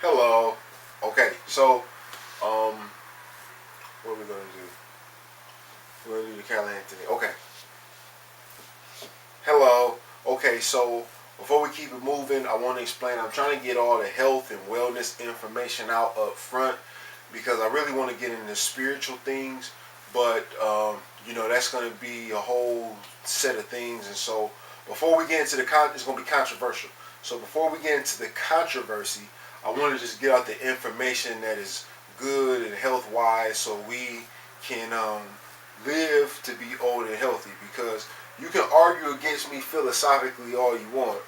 Hello. Okay, so um, what are we gonna do? We're gonna do the Callahan today. Okay. Hello. Okay, so before we keep it moving, I want to explain. I'm trying to get all the health and wellness information out up front because I really want to get into spiritual things, but that's going to be a whole set of things, and so before we get into it's going to be controversial. So before we get into the controversy, I want to just get out the information that is good and health wise, so we can live to be old and healthy. Because you can argue against me philosophically all you want,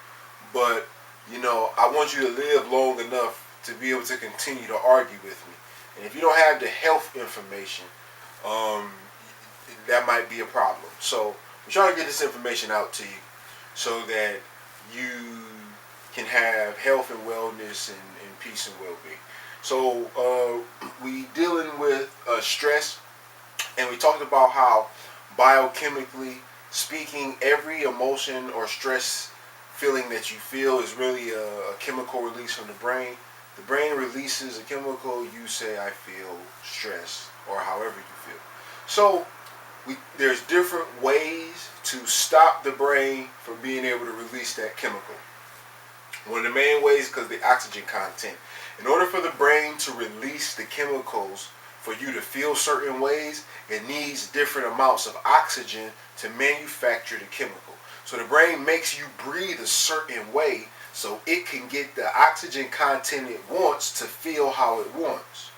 but I want you to live long enough to be able to continue to argue with me. And if you don't have the health information, um, that might be a problem. So we're trying to get this information out to you so that you can have health and wellness and peace and well-being. So we dealing with stress, and we talked about how biochemically speaking, every emotion or stress feeling that you feel is really a chemical release from the brain. The brain releases a chemical. You say, I feel stress, or however you feel. So there's different ways to stop the brain from being able to release that chemical. One of the main ways is because the oxygen content. In order for the brain to release the chemicals for you to feel certain ways, it needs different amounts of oxygen to manufacture the chemical. So the brain makes you breathe a certain way so it can get the oxygen content it wants to feel how it wants.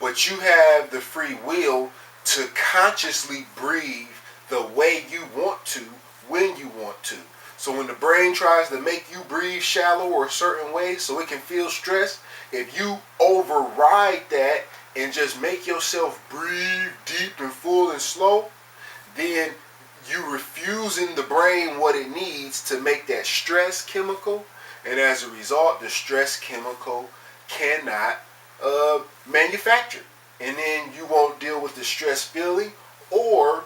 But you have the free will to consciously breathe the way you want to when you want to. So when the brain tries to make you breathe shallow or a certain way so it can feel stress, if you override that and just make yourself breathe deep and full and slow, then you refusing the brain what it needs to make that stress chemical, and as a result, the stress chemical cannot manufacture, and then you won't deal with the stress feeling or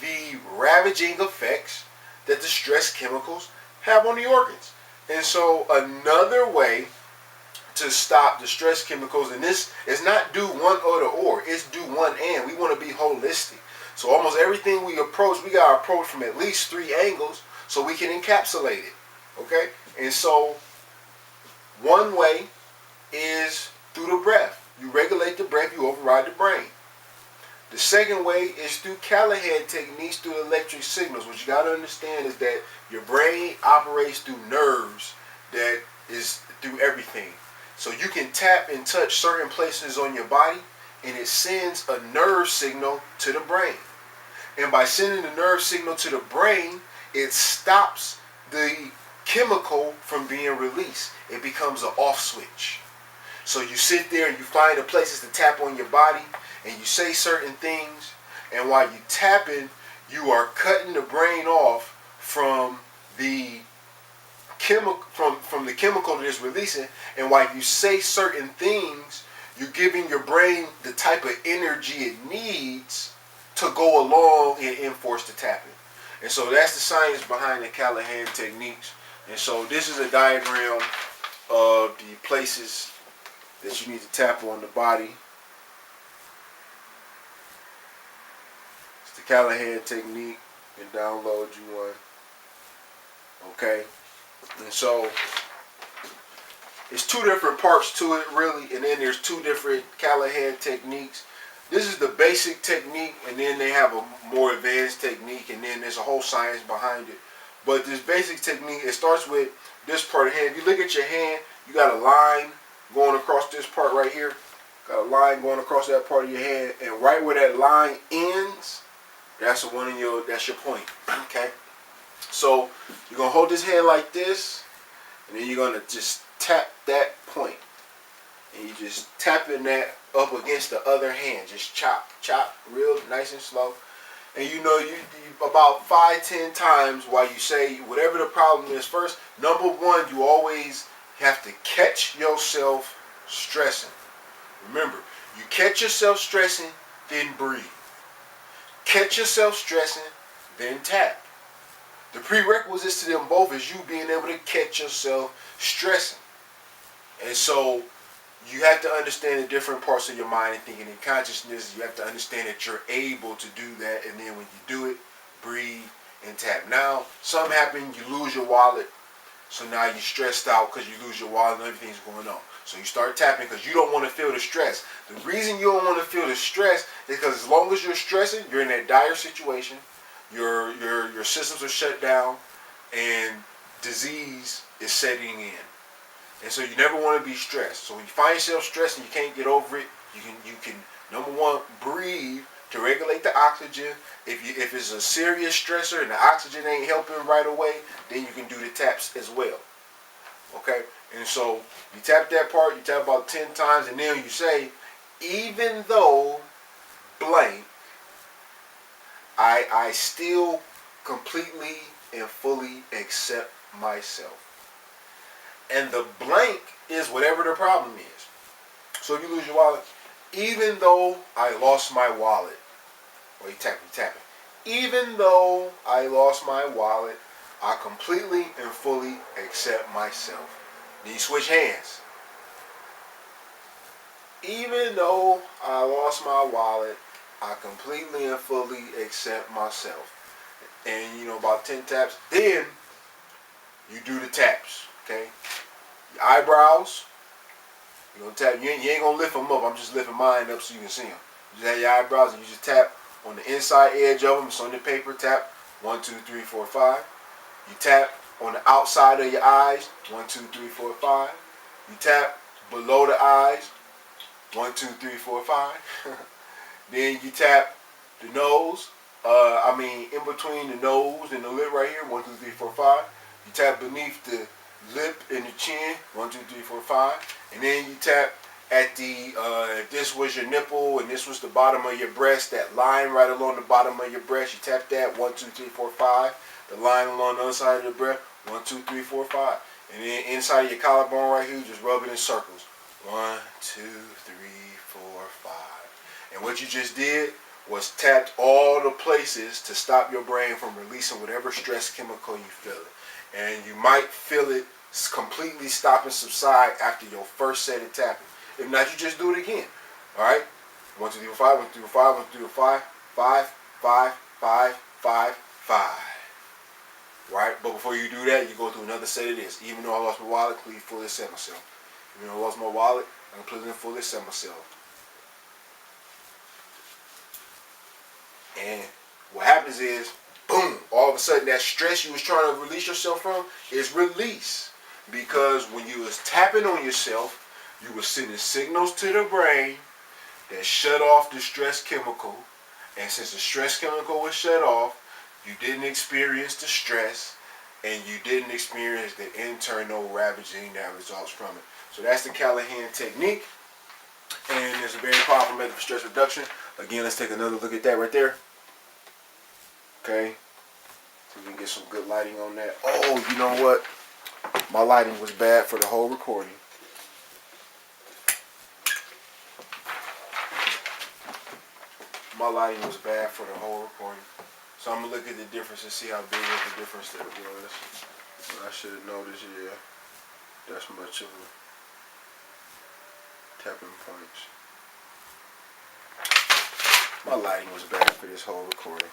the ravaging effects that the stress chemicals have on the organs. And so another way to stop the stress chemicals, and this is not do one or, it's do one and. We want to be holistic. So almost everything we approach, we got to approach from at least 3 angles so we can encapsulate it. Okay? And so one way is through the breath. You regulate the breath, you override the brain. The second way is through Callahan techniques, through electric signals. What you got to understand is that your brain operates through nerves that is through everything. So you can tap and touch certain places on your body, and it sends a nerve signal to the brain. And by sending the nerve signal to the brain, it stops the chemical from being released. It becomes an off switch. So you sit there and you find the places to tap on your body, and you say certain things, and while you tapping, you are cutting the brain off from the from the chemical that it's releasing. And while you say certain things, you're giving your brain the type of energy it needs to go along and enforce the tapping. And so that's the science behind the Callahan techniques. And so this is a diagram of the places that you need to tap on the body. It's the Callahan technique, and download you one. Okay? And so it's 2 different parts to it, really, and then there's 2 different Callahan techniques. This is the basic technique, and then they have a more advanced technique, and then there's a whole science behind it. But this basic technique, it starts with this part of the hand. If you look at your hand, you got a line going across this part right here. Got a line going across that part of your hand, and right where that line ends, that's that's your point. Okay? So you're gonna hold this hand like this, and then you're gonna just tap that point, and you just tapping that up against the other hand. Just chop, chop, real nice and slow. And you about 5-10 times while you say whatever the problem is first. Number 1, you always have to catch yourself stressing. Remember, you catch yourself stressing, then breathe. Catch yourself stressing, then tap. The prerequisites to them both is you being able to catch yourself stressing. And so you have to understand the different parts of your mind and thinking and consciousness. You have to understand that you're able to do that, and then when you do it, breathe and tap. Now, something happened, you lose your wallet, so now you're stressed out because you lose your wallet and everything's going on. So you start tapping because you don't want to feel the stress. The reason you don't want to feel the stress is because as long as you're stressing, you're in that dire situation. Your systems are shut down, and disease is setting in. And so you never want to be stressed. So when you find yourself stressed and you can't get over it, you can number one, breathe to regulate the oxygen. If it's a serious stressor and the oxygen ain't helping right away, then you can do the taps as well. Okay? And so you tap that part, you tap about 10 times, and then you say, even though blank, I still completely and fully accept myself. And the blank is whatever the problem is. So if you lose your wallet, even though I lost my wallet, or you tap it. Even though I lost my wallet, I completely and fully accept myself. Then you switch hands. Even though I lost my wallet, I completely and fully accept myself. And about 10 taps, then you do the taps, okay? Your eyebrows, you're gonna tap. You ain't gonna lift them up. I'm just lifting mine up so you can see them. You just have your eyebrows and you just tap on the inside edge of them. It's on the paper. Tap 1, 2, 3, 4, 5. You tap on the outside of your eyes. 1, 2, 3, 4, 5. You tap below the eyes. 1, 2, 3, 4, 5. Then you tap the nose. In between the nose and the lip right here. 1, 2, 3, 4, 5. You tap beneath the lip and the chin. 1, 2, 3, 4, 5. And then you tap at the, if this was your nipple and this was the bottom of your breast, that line right along the bottom of your breast, you tap that. 1, 2, 3, 4, 5. The line along the other side of the breast. 1, 2, 3, 4, 5. And then inside of your collarbone right here, you just rub it in circles. 1, 2, 3, 4, 5. And what you just did was tapped all the places to stop your brain from releasing whatever stress chemical you feel it. And you might feel it completely stop and subside after your first set of tapping. If not, you just do it again. Alright? 1, 2, 3, 4, 5, 1, 2, 3, 4, 5, 1, 2, 3, 4, 5, 5, 5, 5, 5, 5. Right? But before you do that, you go through another set of this. Even though I lost my wallet, I completely fully accept myself. Even though I lost my wallet, I completely fully accept myself. And what happens is, boom, all of a sudden that stress you was trying to release yourself from is released. Because when you was tapping on yourself, you were sending signals to the brain that shut off the stress chemical. And since the stress chemical was shut off, you didn't experience the stress and you didn't experience the internal ravaging that results from it. So that's the Callahan technique. And it's a very powerful method for stress reduction. Again, let's take another look at that right there. Okay. So we can get some good lighting on that. Oh, you know what? My lighting was bad for the whole recording. My lighting was bad for the whole recording. So I'm going to look at the difference and see how big of a difference that was. But I should have noticed, yeah, that's much of a tapping points. My lighting was bad for this whole recording.